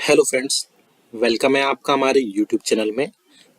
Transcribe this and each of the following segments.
Hello friends, welcome है आपका हमारे यूट्यूब चैनल में।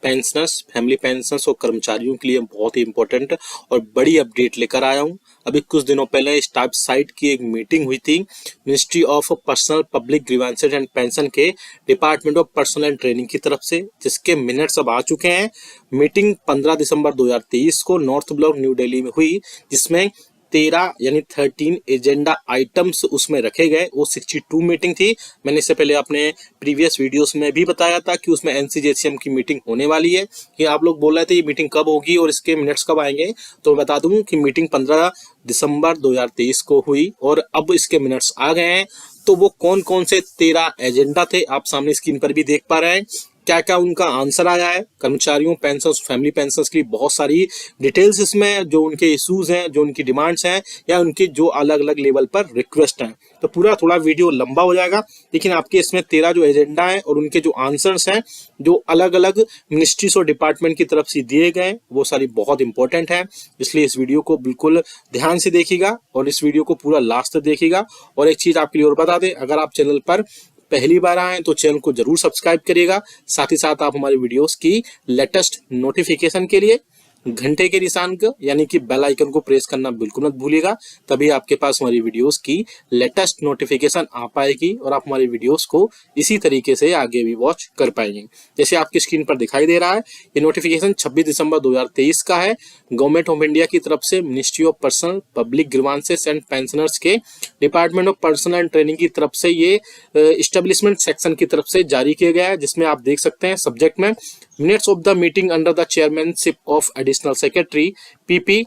पेंशनर्स, फैमिली पेंशनर्स और कर्मचारियों के लिए बहुत ही इंपॉर्टेंट और बड़ी अपडेट लेकर आया हूं। अभी कुछ दिनों पहले स्टाफ साइट की एक मीटिंग हुई थी ministry of personnel public grievances and pension के department of personnel and training की तरफ से, जिसके मिनट्स अब आ चुके हैं। मीटिंग 15 दिसंबर 2023 को नॉर्थ ब्लॉक न्यू दिल्ली में हुई, जिसमें 13 यानी 13 एजेंडा आइटम्स उसमें रखे गए। वो 62 मीटिंग थी। मैंने इससे पहले अपने प्रीवियस वीडियोस में भी बताया था कि उसमें एनसीजेसीएम की मीटिंग होने वाली है। कि आप लोग बोल रहे थे ये मीटिंग कब होगी और इसके मिनट्स कब आएंगे, तो बता दूं कि मीटिंग 15 दिसंबर 2023 को हुई और अब इसके मिनट्स आ गए हैं। तो वो कौन कौन से 13 एजेंडा थे आप सामने स्क्रीन पर भी देख पा रहे हैं। क्या क्या उनका आंसर आया है। कर्मचारियों, पेंशन, फैमिली पेंशन के लिए बहुत सारी डिटेल्स इसमें, जो उनके इश्यूज हैं, जो उनकी डिमांड्स हैं, या उनके जो अलग अलग लेवल पर रिक्वेस्ट हैं। तो पूरा थोड़ा वीडियो लंबा हो जाएगा, लेकिन आपके इसमें 13 जो एजेंडा है और उनके जो आंसर्स हैं, जो अलग अलग मिनिस्ट्रीज और डिपार्टमेंट की तरफ से दिए गए, वो सारी बहुत इंपॉर्टेंट है। इसलिए इस वीडियो को बिल्कुल ध्यान से देखिएगा और इस वीडियो को पूरा लास्ट तक देखिएगा। और एक चीज आपके लिए और बता दें, अगर आप चैनल पर पहली बार आए तो चैनल को जरूर सब्सक्राइब करिएगा। साथ ही साथ आप हमारी वीडियोस की लेटेस्ट नोटिफिकेशन के लिए घंटे के निशान को यानी कि बेल आइकन को प्रेस करना बिल्कुल मत भूलिएगा। तभी आपके पास हमारी वीडियोस की लेटेस्ट नोटिफिकेशन आ पाएगी और आप हमारी वीडियोस को इसी तरीके से आगे भी वॉच कर पाएंगे। जैसे आपकी स्क्रीन पर दिखाई दे रहा है, ये नोटिफिकेशन 26 दिसंबर 2023 का है। गवर्नमेंट ऑफ इंडिया की तरफ से ministry of personnel public grievances and pensioners के department of personnel and training की तरफ से ये एस्टेब्लिशमेंट सेक्शन की तरफ से जारी किया गया है, जिसमें आप देख सकते हैं सब्जेक्ट में minutes of the meeting under the chairmanship of additional secretary PP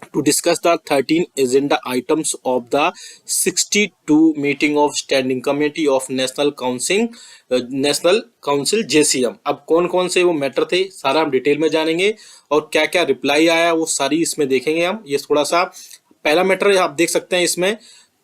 to discuss the 13 agenda items of the 62 meeting of standing committee of national council JCM। अब कौन कौन से वो मैटर थे सारा हम डिटेल में जानेंगे और क्या क्या रिप्लाई आया वो सारी इसमें देखेंगे हम। ये थोड़ा सा पहला मैटर आप देख सकते हैं। इसमें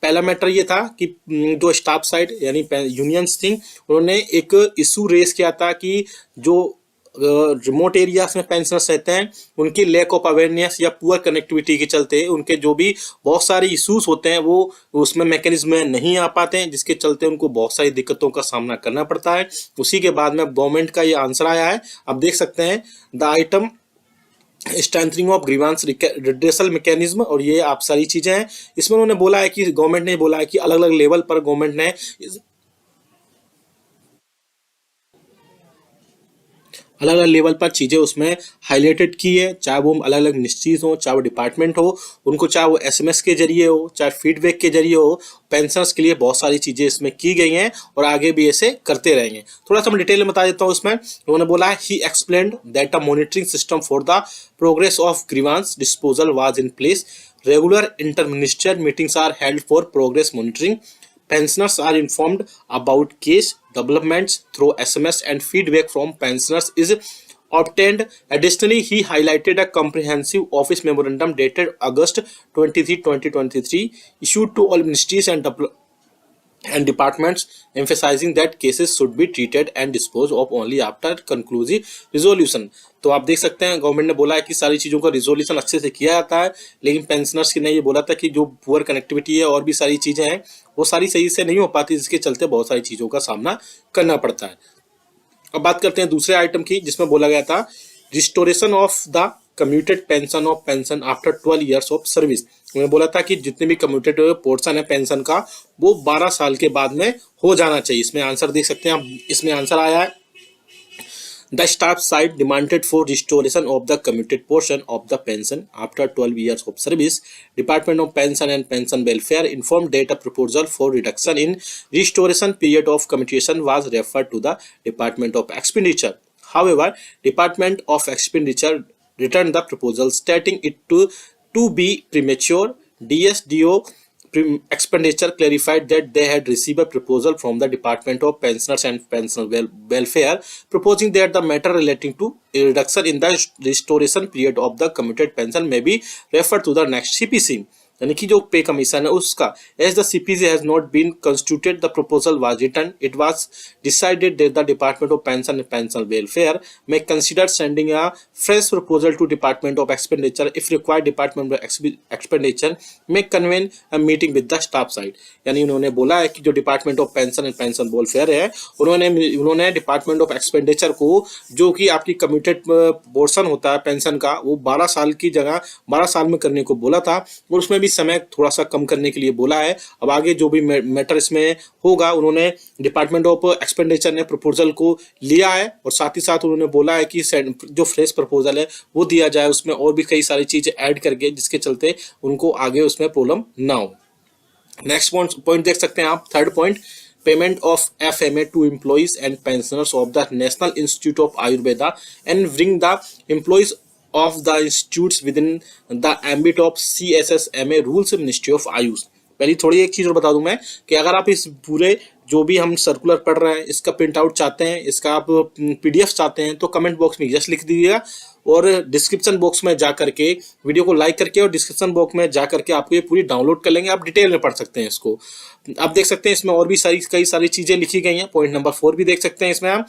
पहला मैटर ये था कि जो स्टाफ साइड यानी यूनियंस थी, उन्होंने एक इशू रेस किया था कि जो रिमोट एरियाज में पेंशनर्स रहते हैं, उनकी लैक ऑफ अवेयरनेस या पुअर कनेक्टिविटी के चलते उनके जो भी बहुत सारे इश्यूज होते हैं वो उसमें मैकेनिज्म में नहीं आ पाते हैं, जिसके चलते उनको बहुत सारी दिक्कतों का सामना करना पड़ता है। उसी के बाद में गवर्नमेंट का ये आंसर आया है। आप देख सकते हैं the item strengthening of grievance redressal mechanism, और ये आप सारी चीजें हैं। इसमें उन्होंने बोला है कि गवर्नमेंट ने बोला है कि अलग अलग लेवल पर गवर्नमेंट ने अलग अलग लेवल पर चीजें उसमें हाईलाइटेड की है, चाहे वो अलग अलग मिनिस्ट्रीज हो, चाहे वो डिपार्टमेंट हो, उनको चाहे वो एसएमएस के जरिए हो, चाहे फीडबैक के जरिए हो। पेंशनर्स के लिए बहुत सारी चीजें इसमें की गई हैं और आगे भी ऐसे करते रहेंगे। थोड़ा सा मैं डिटेल में बता देता हूँ। इसमें उन्होंने बोला है ही explained that a monitoring system for the progress of grievance disposal was in place. Regular interministerial meetings are held for progress monitoring. Pensioners are informed about case developments through SMS and feedback from pensioners is obtained. Additionally, he highlighted a comprehensive office memorandum dated August 23, 2023, issued to all ministries and departments, emphasizing that cases should be treated and disposed of only after conclusive resolution. तो आप देख सकते हैं government ने बोला है कि सारी चीज़ों का रिजोल्यूशन अच्छे से किया जाता है, लेकिन पेंशनर्स ने ये बोला था कि जो पुअर कनेक्टिविटी है और भी सारी चीज़ें हैं वो सारी सही से नहीं हो पाती, जिसके चलते बहुत सारी चीज़ों का सामना करना पड़ता है। अब बात करते हैं दूसरे आइटम की, जिसमें बोला गया था restoration of the commuted pension of pension after 12 years of service. उन्होंने बोला था कि जितने भी कम्यूटेड पोर्शन है पेंशन का वो 12 साल के बाद में हो जाना चाहिए। इसमें आंसर देख सकते हैं आप, इसमें आंसर आया है The staff side demanded for restoration of the commuted portion of the pension after 12 years of service. Department of Pension and Pension Welfare informed that a proposal for reduction in restoration period of commutation was referred to the Department of Expenditure. However, Department of Expenditure returned the proposal, stating it to be premature. DSDO Expenditure clarified that they had received a proposal from the Department of Pensioners and Pension Welfare proposing that the matter relating to a reduction in the restoration period of the commuted pension may be referred to the next CPC. यानी कि जो पे commission है उसका। As the CPC has not been constituted the proposal was written, it was decided that the department of pension and pension welfare may consider sending a fresh proposal to Department of Expenditure. If required, Department of Expenditure may convene a meeting with the staff side. यानी उन्होंने बोला है कि जो department of pension and pension welfare है, उन्होंने department of expenditure को, जो कि आपकी कमिटेड पोर्शन होता है पेंशन का, वो 12 साल की जगह 12 साल में करने को बोला था, और उसमें भी समय थोड़ा सा कम करने के लिए बोला है। अब आगे जो भी मैटर इसमें होगा, उन्होंने डिपार्टमेंट ऑफ एक्सपेंडिचर ने प्रपोजल को लिया है, और साथ ही साथ उन्होंने बोला है कि जो फ्रेश प्रपोजल है वो दिया जाए, उसमें और भी कई सारी चीजें ऐड करके, जिसके चलते उनको आगे उसमें प्रॉब्लम ना हो। नेक्स्ट पॉइंट देख सकते हैं आप, third point, payment of FMA to employees and pensioners of the national institute of Ayurveda and bring the employees of the institutes within the ambit of CSSMA rules ministry of AYUSH. पहली थोड़ी एक चीज और बता दूं मैं कि अगर आप इस पूरे जो भी हम सर्कुलर पढ़ रहे हैं इसका प्रिंट आउट चाहते हैं, इसका आप PDF चाहते हैं, तो कमेंट बॉक्स में यस लिख दीजिएगा, और डिस्क्रिप्शन बॉक्स में जा करके वीडियो को लाइक करके और डिस्क्रिप्शन बॉक्स में जा करके आपको ये पूरी डाउनलोड कर लेंगे, आप डिटेल में पढ़ सकते हैं इसको। आप देख सकते हैं इसमें और भी कई सारी चीजें लिखी गई हैं। पॉइंट नंबर 4 भी देख सकते हैं इसमें आप,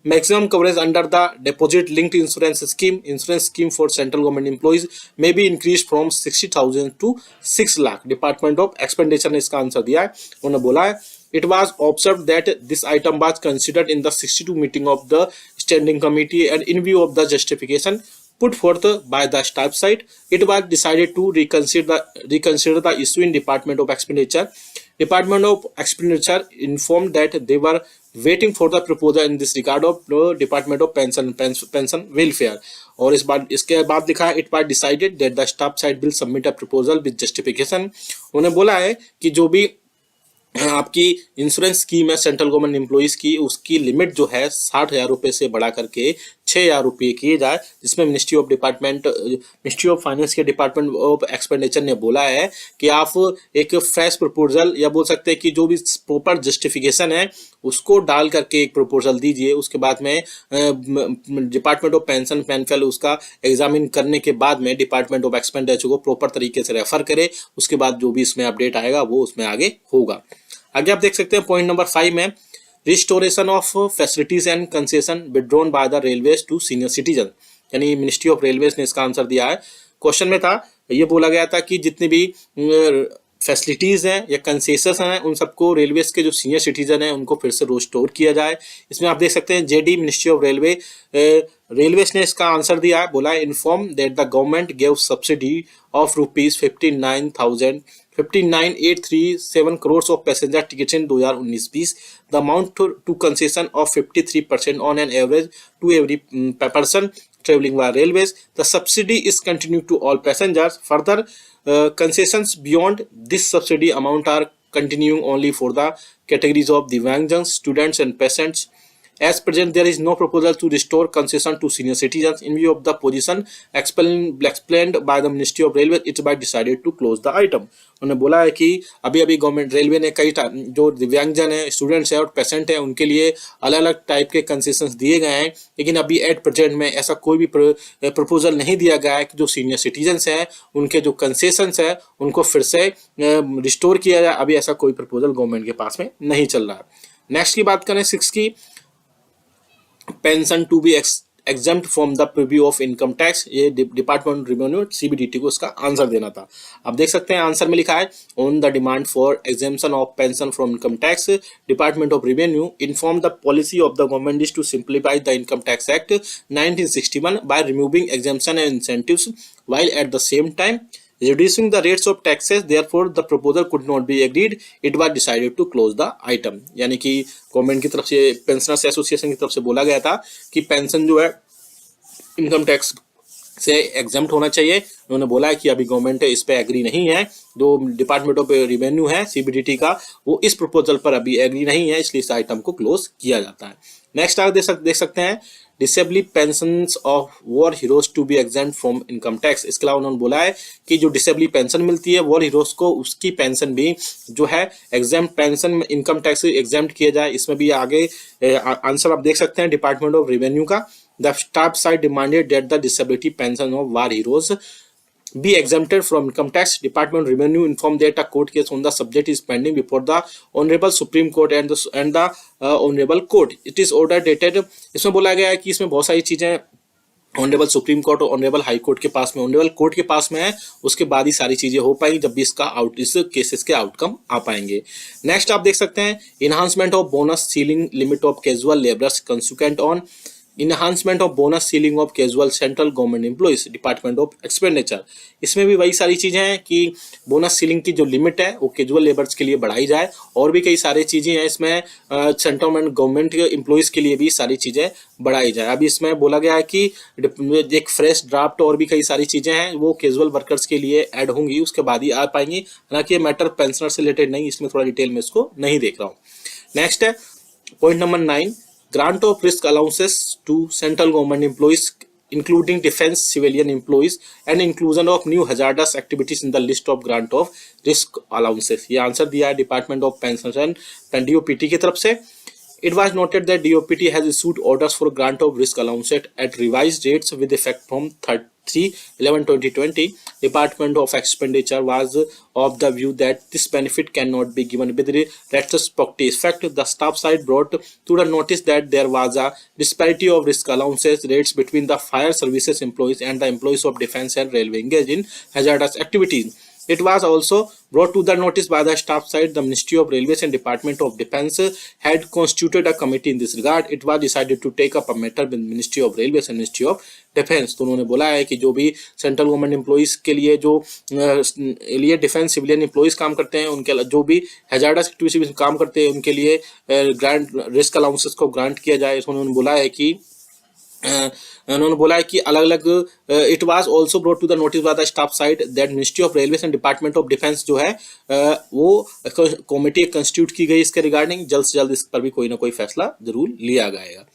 maximum coverage under the deposit linked insurance scheme for central government employees may be increased from 60,000 to 6 lakh। Department of expenditure ने इसका आंसर दिया है। उन्होंने बोला है, it was observed that this item was considered in the 62 meeting of the standing committee and in view of the justification put forth by the staff side, it was decided to reconsider the issue in Department of Expenditure. Department of Expenditure informed that they were waiting for the proposal in this regard of the Department of Pension Welfare। और इसके बाद लिखा है, it was decided that the staff side will submit a proposal with justification। उन्होंने बोला है कि जो भी आपकी इंश्योरेंस स्कीम है सेंट्रल गवर्नमेंट एम्प्लॉइज की, उसकी लिमिट जो है 60,000 रुपये से बढ़ा करके 6,000 रुपये किए जाए, जिसमें मिनिस्ट्री ऑफ फाइनेंस के डिपार्टमेंट ऑफ एक्सपेंडिचर ने बोला है कि आप एक फ्रेश प्रपोजल, या बोल सकते हैं कि जो भी प्रॉपर जस्टिफिकेशन है उसको डाल करके एक प्रपोजल दीजिए। उसके बाद में डिपार्टमेंट ऑफ पेंशन वेलफेयर उसका एग्जामिन करने के बाद में डिपार्टमेंट ऑफ एक्सपेंडिचर को प्रॉपर तरीके से रेफर करे, उसके बाद जो भी इसमें अपडेट आएगा वो उसमें आगे होगा। आगे आप देख सकते हैं पॉइंट नंबर 5 में, restoration of facilities and concession withdrawn by the railways to senior citizen. यानी मिनिस्ट्री ऑफ रेलवेज ने इसका आंसर दिया है। क्वेश्चन में था, ये बोला गया था कि जितनी भी फैसिलिटीज हैं या कंसेशन हैं उन सबको रेलवेज के जो सीनियर सिटीजन हैं उनको फिर से रिस्टोर किया जाए। इसमें आप देख सकते हैं JD मिनिस्ट्री ऑफ रेलवेज ने इसका आंसर दिया है। बोला है, inform that the government gave subsidy of ₹59,837 crores of passenger tickets in 2019-20। The amount to concession of 53% on an average to every person traveling via railways. The subsidy is continued to all passengers. Further concessions beyond this subsidy amount are continuing only for the categories of Divyangjans, students and patients. As present, there is no proposal to restore concession to senior citizens. In view of the position explained by the Ministry of Railways, it was decided to close the item। उन्होंने बोला है कि अभी government railway ने कई जो दिव्यांगजन है, स्टूडेंट्स है और पेशेंट है, उनके लिए अलग अलग टाइप के कंसेशंस दिए गए हैं, लेकिन अभी एट प्रेजेंट में ऐसा कोई भी प्रपोजल नहीं दिया गया है कि जो सीनियर सिटीजन्स हैं उनके जो कंसेशंस है उनको फिर से रिस्टोर किया जाए। अभी ऐसा कोई प्रपोजल गवर्नमेंट के पास में नहीं चल रहा है। नेक्स्ट की बात करें 6 की, pension to be exempt from the preview of income tax. ये डिपार्टमेंट रेवेन्यू CBDT को इसका आंसर देना था। आप देख सकते हैं आंसर में लिखा है, on the demand for exemption of pension from income tax, department of revenue inform the policy of the government is to simplify the income tax act 1961 by removing exemption and incentives while at the same time reducing the rates of taxes, therefore the proposal could not be agreed, it was decided to close the item। यानी कि government की तरफ से, pensioners association की तरफ से बोला गया था कि पेंशन जो है इनकम टैक्स से एग्जम्प्ट होना चाहिए। उन्होंने बोला है कि अभी गवर्नमेंट इस पे एग्री नहीं है, जो डिपार्टमेंट ऑफ रेवेन्यू है CBDT का, वो इस प्रपोजल पर अभी एग्री नहीं है, इसलिए इस आइटम को क्लोज किया जाता है। नेक्स्ट आप देख सकते हैं, disability pensions of war heroes to be exempt from income tax. इसके अलावा उन्होंने बोला है कि जो डिसेबली पेंशन मिलती है वॉर हीरोज को, उसकी पेंशन भी जो है एग्जेम्प्ट पेंशन इनकम टैक्स से एग्जेम्प्ट किया जाए। इसमें भी आगे आंसर आप देख सकते हैं डिपार्टमेंट ऑफ रेवेन्यू का। The staff side demanded that the disability pension of war heroes be exempted from income tax. Department of Revenue informed that a court case on the subject is pending before the Honorable Supreme Court and the Honorable Court. It is order dated. इसमें बोला गया है कि इसमें बहुत सारी चीजें honourable Supreme court और ऑनरेबल हाई कोर्ट के पास में, ऑनरेबल कोर्ट के पास में है, उसके बाद ही सारी चीजें हो पाएंगी जब भी इस केसेस के आउटकम आ पाएंगे। नेक्स्ट आप देख सकते हैं enhancement of bonus ceiling limit of casual labourers consequent on enhancement of bonus ceiling of casual central government employees department of expenditure. इसमें भी वही सारी चीजें हैं कि बोनस सीलिंग की जो लिमिट है वो कैजुअल लेबर्स के लिए बढ़ाई जाए, और भी कई सारी चीजें हैं इसमें सेंट्रल गवर्नमेंट एम्प्लॉइज के लिए भी सारी चीजें बढ़ाई जाए। अभी इसमें बोला गया है कि एक फ्रेश ड्राफ्ट और भी कई सारी चीजें हैं वो कैजुअल वर्कर्स के लिए ऐड होंगी, उसके बाद ही आ पाएंगी। हालांकि ये मैटर पेंशनर से रिलेटेड नहीं, इसमें थोड़ा डिटेल में इसको नहीं देख रहा हूँ। नेक्स्ट है point number 9, grant of risk allowances to central government employees including defense civilian employees and inclusion of new hazardous activities in the list of grant of risk allowances। ये आंसर दिया है department of pension and DOPT की तरफ से। It was noted that DOPT has issued orders for grant of risk allowance at revised rates with effect from 3/11/2020. Department of Expenditure was of the view that this benefit cannot be given with retrospective effect. The staff side brought to the notice that there was a disparity of risk allowances rates between the fire services employees and the employees of defense and railway engaged in hazardous activities. It was also brought to the notice by the staff side. The Ministry of Railways and Department of Defence had constituted a committee in this regard. It was decided to take up a matter with Ministry of Railways and Ministry of Defence। तो उन्होंने बोला है कि जो भी central government employees के लिए जो लिए डिफेंस सिविलियन एम्प्लॉइज काम करते हैं, उनके जो भी हैजार्डस एक्टिविटीज में काम करते हैं उनके लिए ग्रांट रिस्क अलाउंसेस को ग्रांट किया जाए। उन्होंने बोला है कि अलग अलग it was also brought to the notice by the staff side that ministry of railways and department of defence जो है वो कमेटी कंस्टिट्यूट की गई इसके रिगार्डिंग। जल्द से जल्द इस पर भी कोई ना कोई फैसला जरूर लिया जाएगा।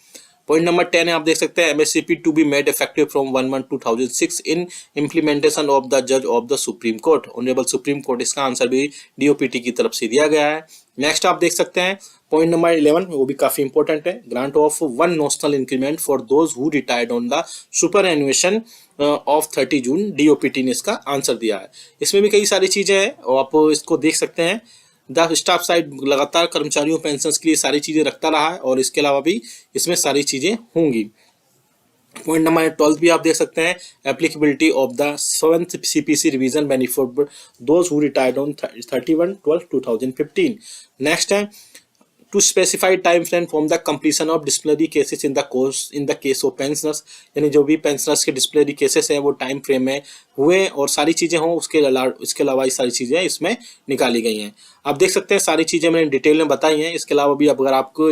पॉइंट नंबर 10 है, आप देख सकते हैं MSCP to be made effective from 1/1/2006 in implementation of the जज of the Supreme Court, honourable Supreme Court. इसका आंसर भी डीओपीटी की तरफ से दिया गया है। नेक्स्ट आप देख सकते हैं पॉइंट नंबर 11, वो भी काफी इंपॉर्टेंट है, grant of 1 notional increment for those who retired on the superannuation of 30 June. DoPT ने इसका आंसर दिया है। इसमें भी कई सारी चीजें हैं और आप इसको देख सकते हैं। द स्टाफ साइड लगातार कर्मचारियों पेंशन के लिए सारी चीजें रखता रहा है और इसके अलावा भी इसमें सारी चीजें होंगी। पॉइंट नंबर 12 भी आप देख सकते हैं, applicability of the 7th CPC revision benefit those who retired on 31/12/2015। Next है to specify time frame from the completion of disciplinary cases in the case of pensioners, यानी जो भी पेंशनर्स के डिस्प्लिनरी केसेस हैं वो टाइम फ्रेम में हुए और सारी चीजें हों, इसके अलावा ये सारी चीजें इसमें निकाली गई हैं। आप देख सकते हैं सारी चीजें मैंने डिटेल में बताई हैं। इसके अलावा भी अगर आपको